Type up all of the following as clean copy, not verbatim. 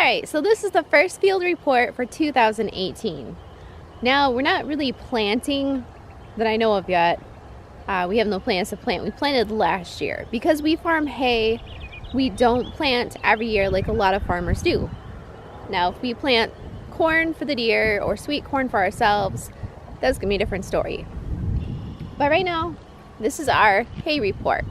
Alright, so this is the first field report for 2018. Now, we're not really planting that I know of yet. We have no plans to plant. We planted last year. Because we farm hay, we don't plant every year like a lot of farmers do. Now, if we plant corn for the deer or sweet corn for ourselves, that's going to be a different story. But right now, this is our hay report.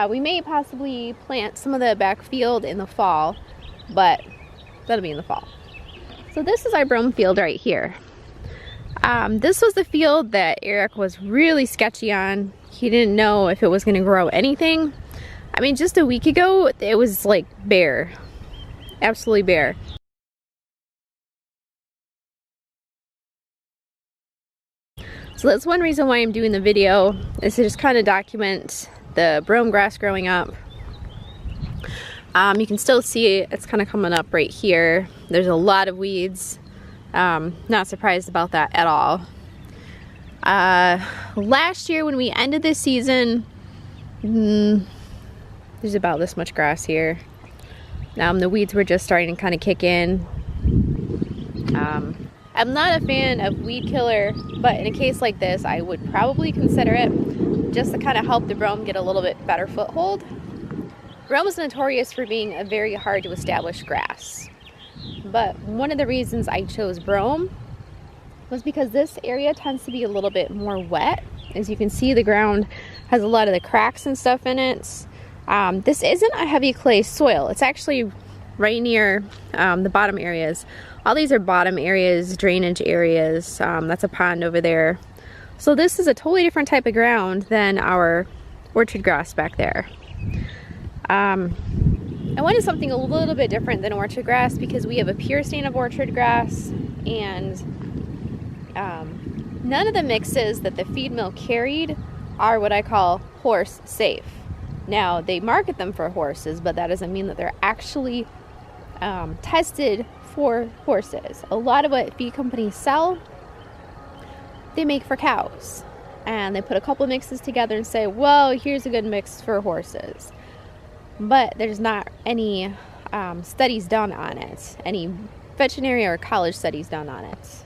We may possibly plant some of the backfield in the fall, but that'll be in the fall. So this is our brome field right here. This was the field that Eric was really sketchy on. He didn't know if it was going to grow anything. I mean, just a week ago, it was like bare. Absolutely bare. So that's one reason why I'm doing the video, is to just kind of document the brome grass growing up. You can still see it's kind of coming up right here. There's a lot of weeds. Not surprised about that at all. Last year when we ended this season, there's about this much grass here. The weeds were just starting to kind of kick in. I'm not a fan of weed killer, but in a case like this, I would probably consider it, just to kind of help the brome get a little bit better foothold. Brome is notorious for being a very hard to establish grass. But one of the reasons I chose brome was because this area tends to be a little bit more wet. As you can see, the ground has a lot of the cracks and stuff in it. This isn't a heavy clay soil. It's actually right near the bottom areas. All these are bottom areas, drainage areas. That's a pond over there. So this is a totally different type of ground than our orchard grass back there. I wanted something a little bit different than orchard grass because we have a pure strain of orchard grass, and none of the mixes that the feed mill carried are what I call horse safe. Now, they market them for horses, but that doesn't mean that they're actually tested for horses. A lot of what feed companies sell, they make for cows. And they put a couple mixes together and say, well, here's a good mix for horses. But there's not any studies done on it, any veterinary or college studies done on it.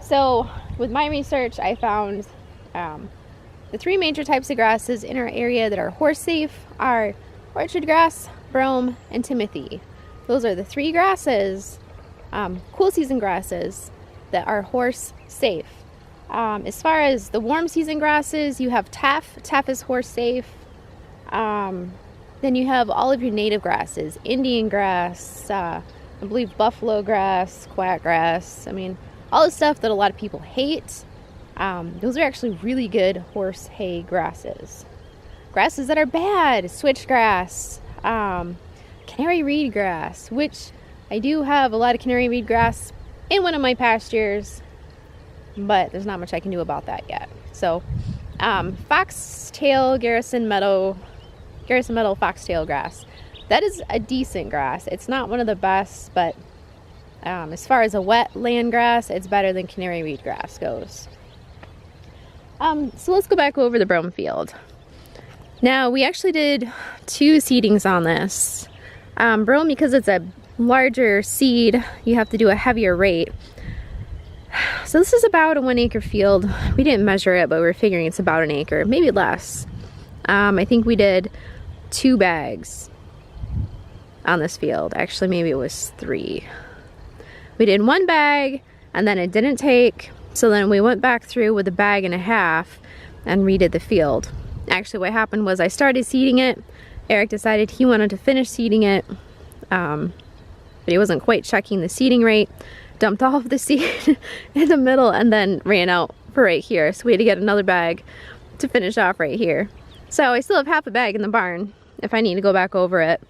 So with my research, I found the three major types of grasses in our area that are horse safe are orchard grass, brome, and timothy. Those are the three grasses, cool season grasses, that are horse safe. As far as the warm season grasses, you have teff. Teff is horse safe. Then you have all of your native grasses, Indian grass, I believe buffalo grass, quack grass. I mean, all the stuff that a lot of people hate. Those are actually really good horse hay grasses. Grasses that are bad, switchgrass, canary reed grass, which I do have a lot of canary reed grass in one of my pastures, but there's not much I can do about that yet. So, foxtail, Garrison meadow foxtail grass. That is a decent grass. It's not one of the best, but as far as a wet land grass, it's better than canary reed grass goes. So let's go back over the brome field. Now, we actually did 2 seedings on this. Brome, because it's a larger seed, you have to do a heavier rate. So this is about a 1 acre field. We didn't measure it, but we were figuring it's about an acre, maybe less. I think we did 2 bags on this field. Actually, maybe it was 3. We did 1 bag, and then it didn't take, so then we went back through with a bag and a half and redid the field. Actually, what happened was I started seeding it. Eric decided he wanted to finish seeding it, but he wasn't quite checking the seeding rate. Dumped all of the seed in the middle and then ran out for right here. So we had to get another bag to finish off right here. So I still have half a bag in the barn if I need to go back over it.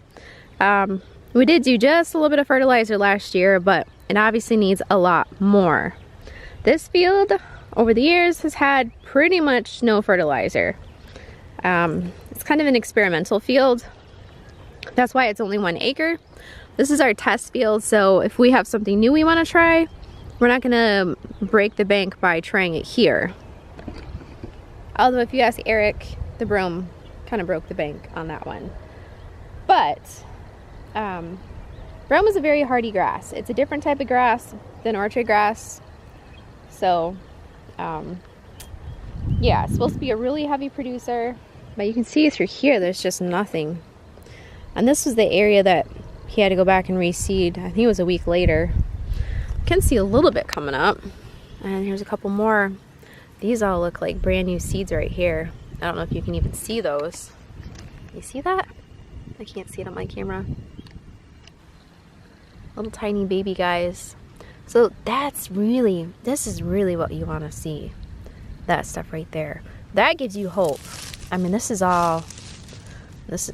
We did do just a little bit of fertilizer last year, but it obviously needs a lot more. This field over the years has had pretty much no fertilizer. It's kind of an experimental field. That's why it's only 1 acre. This is our test field, so if we have something new we want to try, we're not going to break the bank by trying it here. Although if you ask Eric, the brome kind of broke the bank on that one. But Brome is a very hardy grass. It's a different type of grass than orchard grass. So, yeah, it's supposed to be a really heavy producer. But you can see through here, there's just nothing. And this was the area that he had to go back and reseed. I think it was a week later. You can see a little bit coming up. And here's a couple more. These all look like brand new seeds right here. I don't know if you can even see those. You see that? I can't see it on my camera. Little tiny baby guys. So this is really what you want to see. That stuff right there. That gives you hope. I mean,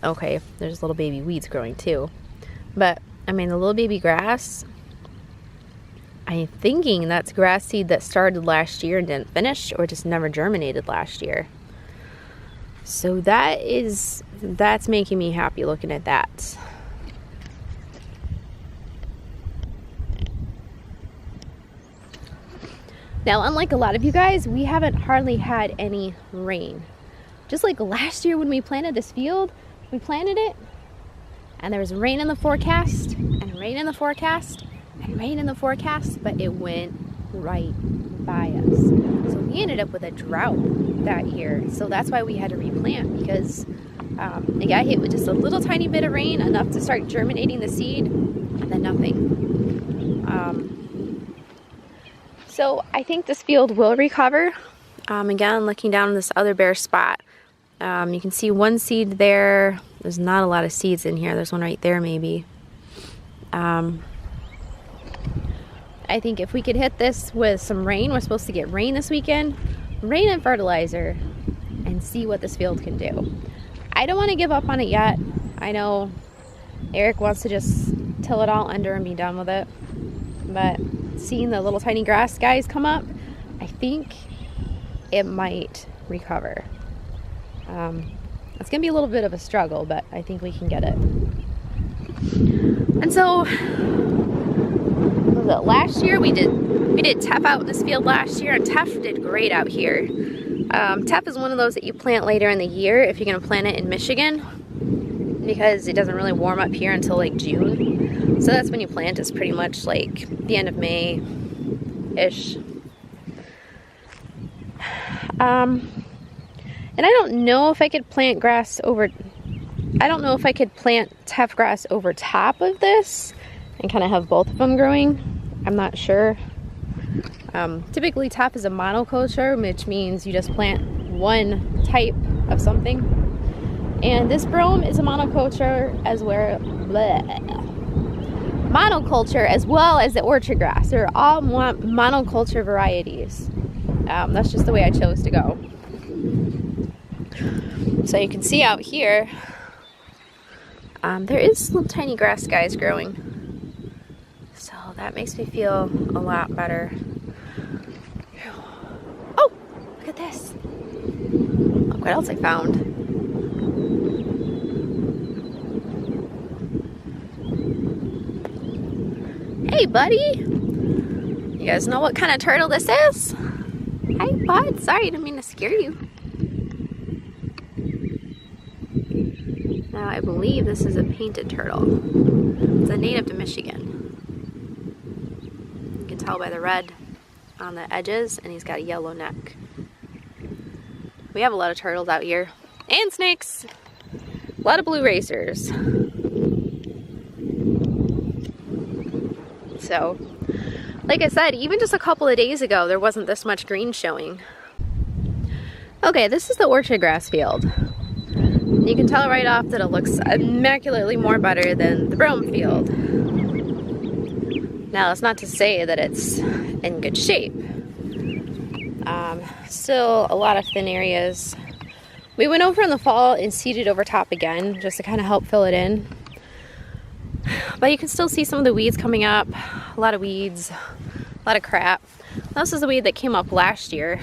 okay, there's little baby weeds growing too. But, I mean, the little baby grass, I'm thinking that's grass seed that started last year and didn't finish, or just never germinated last year. So that's making me happy looking at that. Now, unlike a lot of you guys, we haven't hardly had any rain. Just like last year when we planted this field, we planted it, and there was rain in the forecast, and rain in the forecast, and rain in the forecast, but it went right by us. So we ended up with a drought that year. So that's why we had to replant, because it got hit with just a little tiny bit of rain, enough to start germinating the seed, and then nothing. So I think this field will recover. Again, looking down this other bare spot, you can see one seed there. There's not a lot of seeds in here. There's one right there maybe. I think if we could hit this with some rain, we're supposed to get rain this weekend, rain and fertilizer, and see what this field can do. I don't want to give up on it yet. I know Eric wants to just till it all under and be done with it. But seeing the little tiny grass guys come up, I think it might recover. It's gonna be a little bit of a struggle, but I think we can get it. And so last year we did teff out in this field last year, and teff did great out here. Teff is one of those that you plant later in the year if you're gonna plant it in Michigan, because it doesn't really warm up here until like June. So that's when you plant. It's pretty much like the end of May-ish. And I don't know if I could plant teff grass over top of this and kind of have both of them growing. I'm not sure. Typically teff is a monoculture, which means you just plant one type of something. And this brome is a monoculture as well as the orchard grass. They're all monoculture varieties. That's just the way I chose to go. So you can see out here, there is little tiny grass guys growing. So that makes me feel a lot better. Oh, look at this. Look what else I found. Hey, buddy. You guys know what kind of turtle this is? Hi, bud. Sorry, I didn't mean to scare you. Now, I believe this is a painted turtle. It's a native to Michigan. You can tell by the red on the edges, and he's got a yellow neck. We have a lot of turtles out here. And snakes. A lot of blue racers. So, like I said, even just a couple of days ago, there wasn't this much green showing. Okay, this is the orchard grass field. You can tell right off that it looks immaculately more better than the brome field. Now, that's not to say that it's in good shape. Still a lot of thin areas. We went over in the fall and seeded over top again, just to kind of help fill it in. But you can still see some of the weeds coming up. A lot of weeds, a lot of crap. This is the weed that came up last year.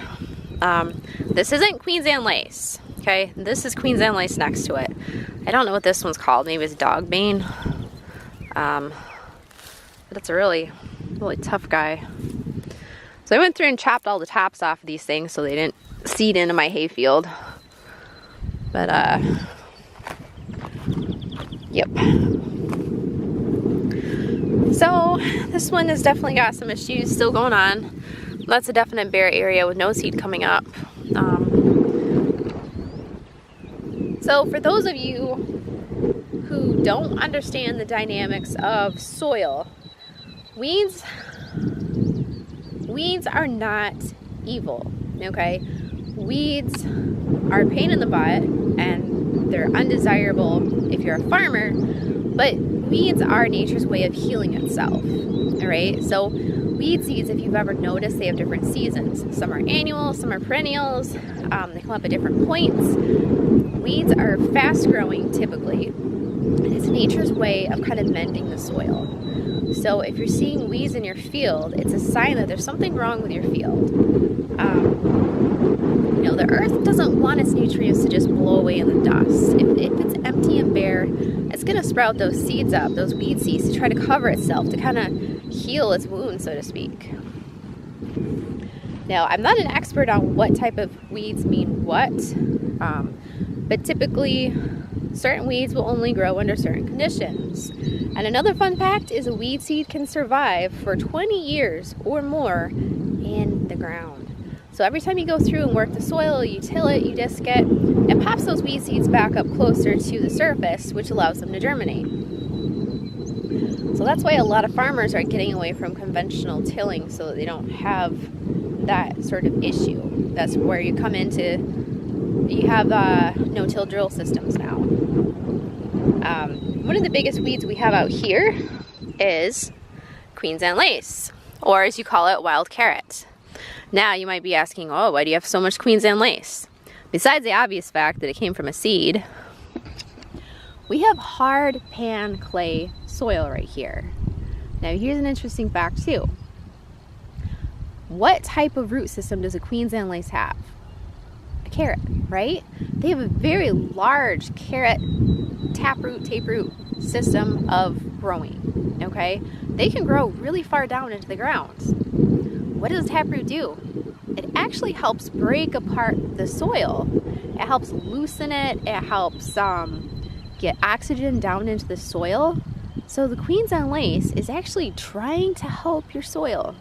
This isn't Queensland lace, okay? This is Queensland lace next to it. I don't know what this one's called. Maybe it's dog bane. But it's a really, really tough guy. So I went through and chopped all the tops off of these things so they didn't seed into my hayfield. But, yep. So this one has definitely got some issues still going on. That's a definite bare area with no seed coming up. So for those of you who don't understand the dynamics of soil, weeds are not evil, okay? Weeds are a pain in the butt and they're undesirable if you're a farmer, but weeds are nature's way of healing itself, all right? So weed seeds, if you've ever noticed, they have different seasons. Some are annual, some are perennials. They come up at different points. Weeds are fast growing typically, and it's nature's way of kind of mending the soil. So if you're seeing weeds in your field, it's a sign that there's something wrong with your field. You know, the earth doesn't want its nutrients to just blow away in the dust. If it's empty and bare, it's going to sprout those seeds up, those weed seeds, to try to cover itself, to kind of heal its wound, so to speak. Now, I'm not an expert on what type of weeds mean what, but typically certain weeds will only grow under certain conditions. And another fun fact is a weed seed can survive for 20 years or more in the ground. So every time you go through and work the soil, you till it, you disc it, it pops those weed seeds back up closer to the surface, which allows them to germinate. So that's why a lot of farmers are getting away from conventional tilling, so that they don't have that sort of issue. That's where you come into, you have no-till drill systems now. One of the biggest weeds we have out here is Queensland lace, or as you call it, wild carrot. Now you might be asking, oh, why do you have so much Queensland lace? Besides the obvious fact that it came from a seed, we have hard pan clay soil right here. Now here's an interesting fact too. What type of root system does a Queensland lace have? A carrot, right? They have a very large carrot taproot system of growing, okay? They can grow really far down into the ground. What does taproot do? It actually helps break apart the soil. It helps loosen it. It helps get oxygen down into the soil. So the Queensland lace is actually trying to help your soil.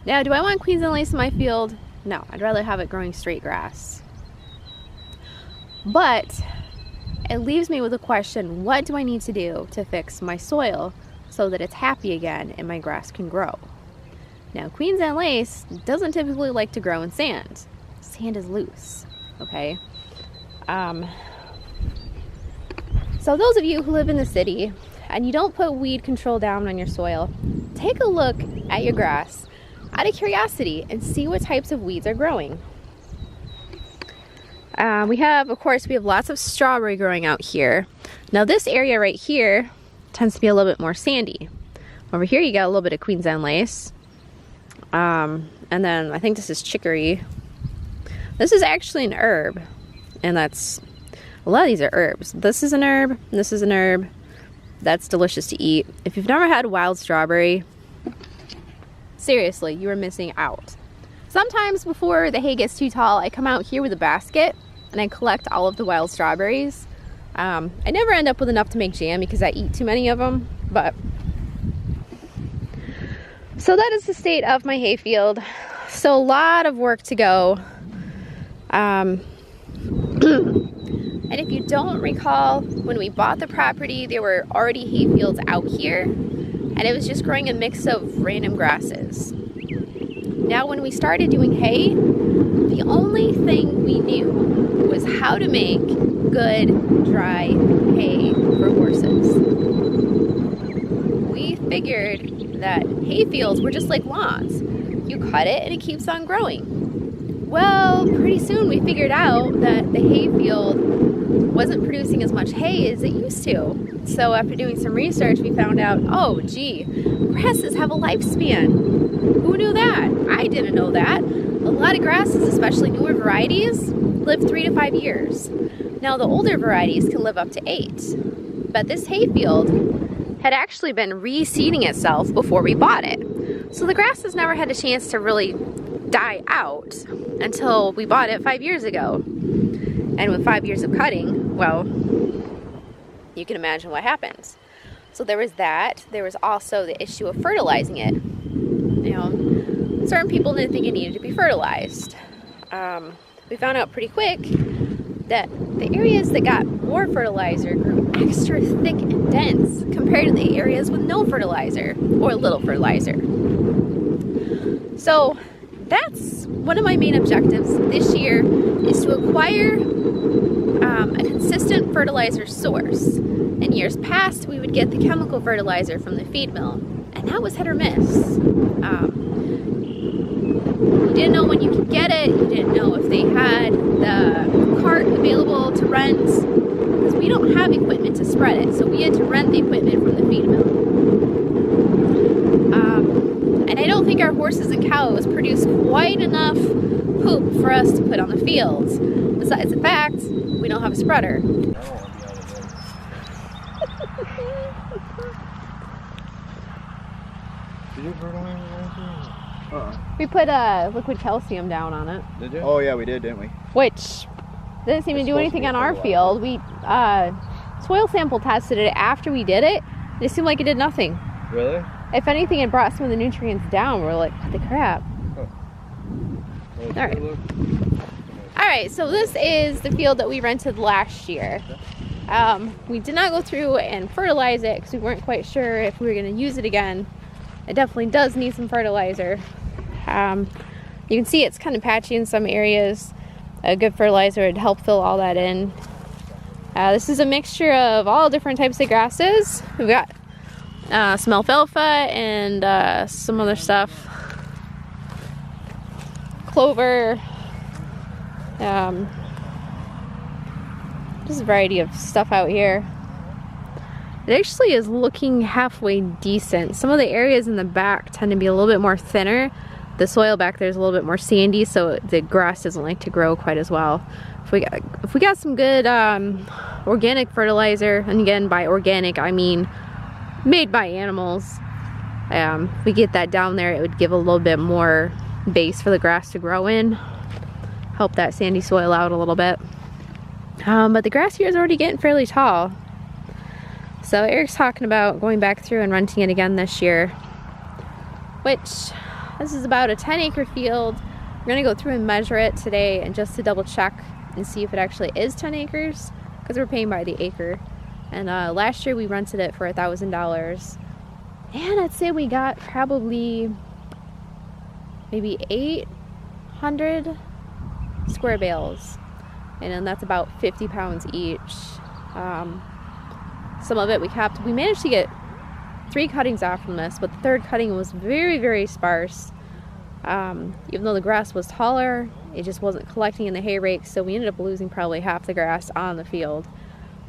Now, do I want Queensland lace in my field? No, I'd rather have it growing straight grass. But it leaves me with a question, what do I need to do to fix my soil so that it's happy again and my grass can grow? Now, Queensland lace doesn't typically like to grow in sand. Sand is loose, okay? So those of you who live in the city and you don't put weed control down on your soil, take a look at your grass out of curiosity and see what types of weeds are growing. We have lots of strawberry growing out here. Now this area right here tends to be a little bit more sandy. Over here you got a little bit of Queensland lace. And then I think this is chicory. This is actually an herb, and a lot of these are herbs. This is an herb, this is an herb. That's delicious to eat. If you've never had wild strawberry, seriously, you are missing out. Sometimes before the hay gets too tall, I come out here with a basket and I collect all of the wild strawberries. I never end up with enough to make jam because I eat too many of them, but so that is the state of my hayfield. So a lot of work to go. And if you don't recall, when we bought the property, there were already hayfields out here, and it was just growing a mix of random grasses. Now, when we started doing hay, the only thing we knew was how to make good dry hay for horses. We figured that hayfields were just like lawns. You cut it and it keeps on growing. Well, pretty soon we figured out that the hayfield wasn't producing as much hay as it used to. So after doing some research, we found out, oh gee, grasses have a lifespan. Who knew that? I didn't know that. A lot of grasses, especially newer varieties, live 3 to 5 years. Now the older varieties can live up to 8. But this hayfield had actually been reseeding itself before we bought it. So the grasses never had a chance to really die out until we bought it 5 years ago. And with 5 years of cutting, well, you can imagine what happens. So there was that. There was also the issue of fertilizing it. You know, certain people didn't think it needed to be fertilized. We found out pretty quick that the areas that got more fertilizer grew extra thick and dense compared to the areas with no fertilizer or little fertilizer. So that's one of my main objectives this year, is to acquire a consistent fertilizer source. In years past, we would get the chemical fertilizer from the feed mill, and that was hit or miss. You didn't know when you could get it, you didn't know if they had the cart available to rent, because we don't have equipment to spread it, so we had to rent the equipment from the feed mill. And I don't think our horses and cows produce quite enough poop for us to put on the fields. Besides the fact, we don't have a spreader. Did you fertilize it? We put liquid calcium down on it. Did you? Oh yeah, we did, didn't we? Which didn't seem to do anything on our field. We soil sample tested it after we did it. It seemed like it did nothing. Really? If anything, it brought some of the nutrients down. We're like, what the crap? Oh. Well, Alright, so this is the field that we rented last year. We did not go through and fertilize it because we weren't quite sure if we were going to use it again. It definitely does need some fertilizer. You can see it's kind of patchy in some areas. A good fertilizer would help fill all that in. This is a mixture of all different types of grasses. We've got some alfalfa and some other stuff. Clover. Just a variety of stuff out here. It actually is looking halfway decent. Some of the areas in the back tend to be a little bit more thinner. The soil back there is a little bit more sandy, so the grass doesn't like to grow quite as well. If we got some good organic fertilizer, and again by organic I mean made by animals, if we get that down there, it would give a little bit more base for the grass to grow in, help that sandy soil out a little bit. But the grass here is already getting fairly tall. So Eric's talking about going back through and renting it again this year, which this is about a 10-acre field. We're gonna go through and measure it today, and just to double check and see if it actually is 10 acres, because we're paying by the acre. And last year we rented it for $1,000, and I'd say we got probably maybe 800 square bales, and then that's about 50 pounds each. Some of it we kept. We managed to get 3 cuttings off from this, but the third cutting was very, very sparse. Even though the grass was taller, it just wasn't collecting in the hay rake, so we ended up losing probably half the grass on the field,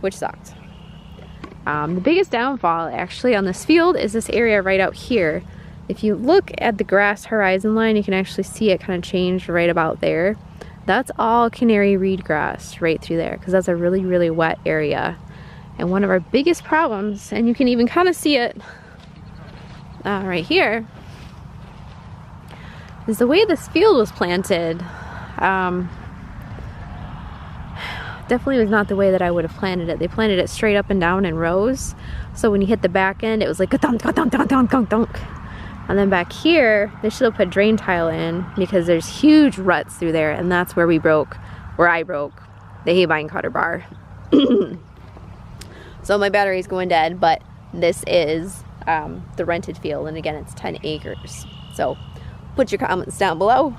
which sucked. The biggest downfall actually on this field is this area right out here. If you look at the grass horizon line, you can actually see it kind of changed right about there. That's all canary reed grass right through there, because that's a really, really wet area. And one of our biggest problems, and you can even kind of see it right here, is the way this field was planted. Definitely was not the way that I would have planted it. They planted it straight up and down in rows, so when you hit the back end, it was like ka-dunk, ka-dunk, ka-dunk, ka-dunk. And then back here, they should have put drain tile in, because there's huge ruts through there, and that's where I broke the hay vine cutter bar. So my battery's going dead, but this is the rented field, and again, it's 10 acres. So put your comments down below.